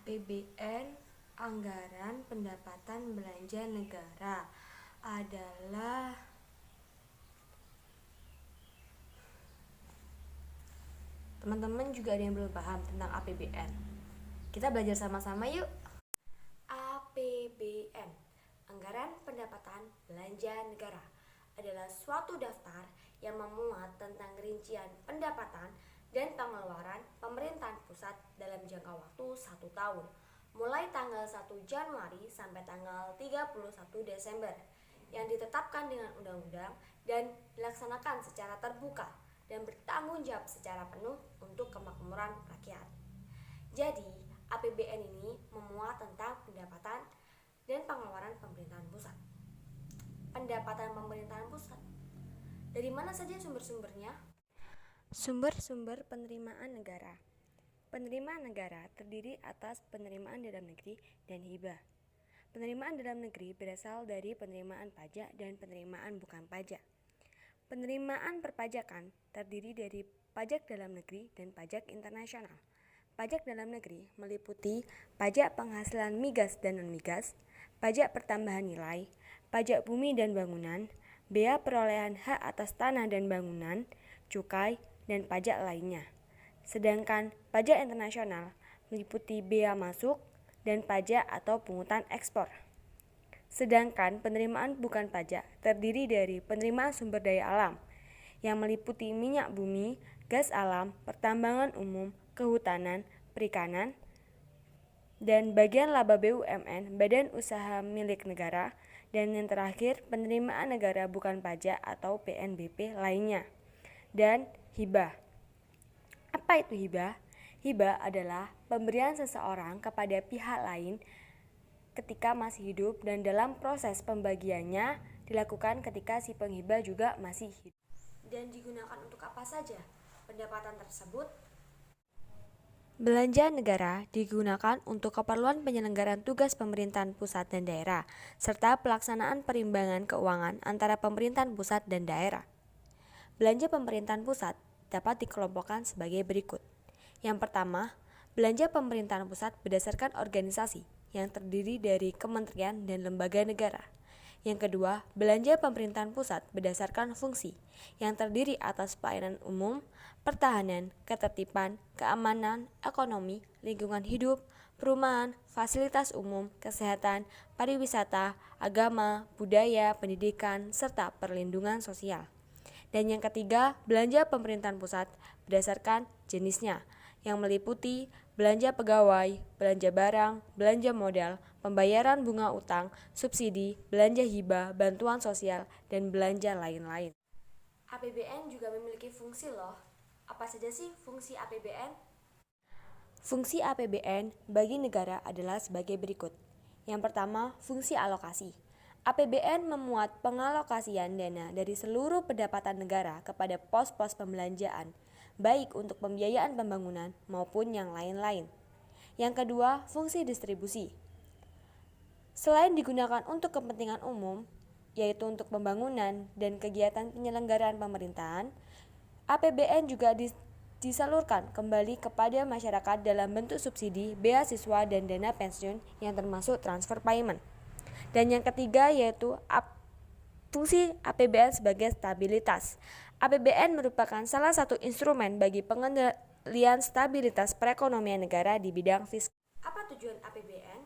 APBN, Anggaran Pendapatan Belanja Negara, adalah teman-teman juga ada yang belum paham tentang APBN. Kita belajar sama-sama yuk. APBN, Anggaran Pendapatan Belanja Negara, adalah suatu daftar yang memuat tentang rincian pendapatan dan pengeluaran pemerintahan pusat dalam jangka waktu 1 tahun, mulai tanggal 1 Januari sampai tanggal 31 Desember, yang ditetapkan dengan undang-undang dan dilaksanakan secara terbuka dan bertanggung jawab secara penuh untuk kemakmuran rakyat. Jadi, APBN ini memuat tentang pendapatan dan pengeluaran pemerintahan pusat. Pendapatan pemerintahan pusat. Dari mana saja sumber-sumbernya? Sumber-sumber penerimaan negara. Penerimaan negara terdiri atas penerimaan dalam negeri dan hibah. Penerimaan dalam negeri berasal dari penerimaan pajak dan penerimaan bukan pajak. Penerimaan perpajakan terdiri dari pajak dalam negeri dan pajak internasional. Pajak dalam negeri meliputi pajak penghasilan migas dan non-migas, pajak pertambahan nilai, pajak bumi dan bangunan, bea perolehan hak atas tanah dan bangunan, cukai, dan pajak lainnya. Sedangkan pajak internasional meliputi bea masuk dan pajak atau pungutan ekspor. Sedangkan penerimaan bukan pajak terdiri dari penerimaan sumber daya alam yang meliputi minyak bumi, gas alam, pertambangan umum, kehutanan, perikanan, dan bagian laba BUMN, badan usaha milik negara, dan yang terakhir penerimaan negara bukan pajak atau PNBP lainnya. Dan hibah. Apa itu hibah? Hibah adalah pemberian seseorang kepada pihak lain ketika masih hidup dan dalam proses pembagiannya dilakukan ketika si penghibah juga masih hidup. Dan digunakan untuk apa saja pendapatan tersebut? Belanja negara digunakan untuk keperluan penyelenggaraan tugas pemerintahan pusat dan daerah, serta pelaksanaan perimbangan keuangan antara pemerintahan pusat dan daerah. Belanja pemerintahan pusat dapat dikelompokkan sebagai berikut. Yang pertama, belanja pemerintahan pusat berdasarkan organisasi yang terdiri dari kementerian dan lembaga negara. Yang kedua, belanja pemerintahan pusat berdasarkan fungsi yang terdiri atas pelayanan umum, pertahanan, ketertiban, keamanan, ekonomi, lingkungan hidup, perumahan, fasilitas umum, kesehatan, pariwisata, agama, budaya, pendidikan, serta perlindungan sosial. Dan yang ketiga, belanja pemerintahan pusat berdasarkan jenisnya yang meliputi belanja pegawai, belanja barang, belanja modal, pembayaran bunga utang, subsidi, belanja hibah, bantuan sosial, dan belanja lain-lain. APBN juga memiliki fungsi loh. Apa saja sih fungsi APBN? Fungsi APBN bagi negara adalah sebagai berikut. Yang pertama, fungsi alokasi. APBN memuat pengalokasian dana dari seluruh pendapatan negara kepada pos-pos pembelanjaan, baik untuk pembiayaan pembangunan maupun yang lain-lain. Yang kedua, fungsi distribusi. Selain digunakan untuk kepentingan umum, yaitu untuk pembangunan dan kegiatan penyelenggaraan pemerintahan, APBN juga disalurkan kembali kepada masyarakat dalam bentuk subsidi, beasiswa, dan dana pensiun yang termasuk transfer payment. Dan yang ketiga yaitu fungsi APBN sebagai stabilitas. APBN merupakan salah satu instrumen bagi pengendalian stabilitas perekonomian negara di bidang fiskal. Apa tujuan APBN?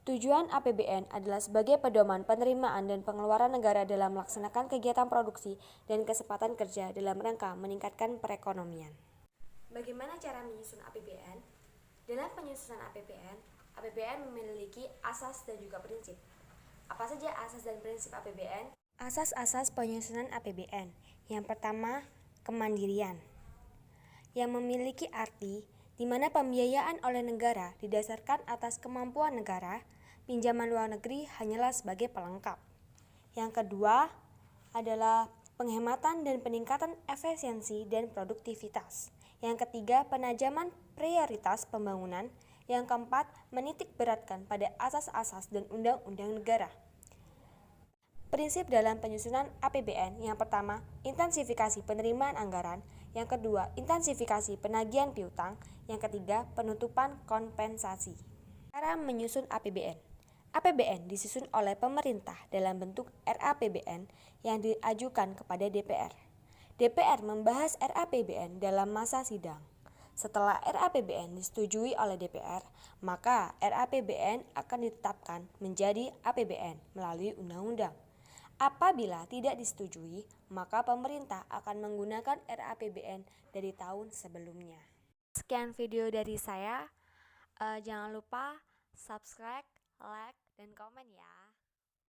Tujuan APBN adalah sebagai pedoman penerimaan dan pengeluaran negara dalam melaksanakan kegiatan produksi dan kesempatan kerja dalam rangka meningkatkan perekonomian. Bagaimana cara menyusun APBN? Dalam penyusunan APBN memiliki asas dan juga prinsip. Apa saja asas dan prinsip APBN? Asas-asas penyusunan APBN. Yang pertama, kemandirian, yang memiliki arti di mana pembiayaan oleh negara didasarkan atas kemampuan negara, pinjaman luar negeri hanyalah sebagai pelengkap. Yang kedua adalah penghematan dan peningkatan efisiensi dan produktivitas. Yang ketiga, penajaman prioritas pembangunan. Yang keempat, menitik beratkan pada asas-asas dan undang-undang negara. Prinsip dalam penyusunan APBN: yang pertama, intensifikasi penerimaan anggaran; yang kedua, intensifikasi penagihan piutang; yang ketiga, penutupan kompensasi. Cara menyusun APBN. APBN disusun oleh pemerintah dalam bentuk RAPBN yang diajukan kepada DPR. DPR membahas RAPBN dalam masa sidang. Setelah RAPBN disetujui oleh DPR, maka RAPBN akan ditetapkan menjadi APBN melalui undang-undang. Apabila tidak disetujui, maka pemerintah akan menggunakan RAPBN dari tahun sebelumnya. Sekian video dari saya. Jangan lupa subscribe, like, dan komen ya.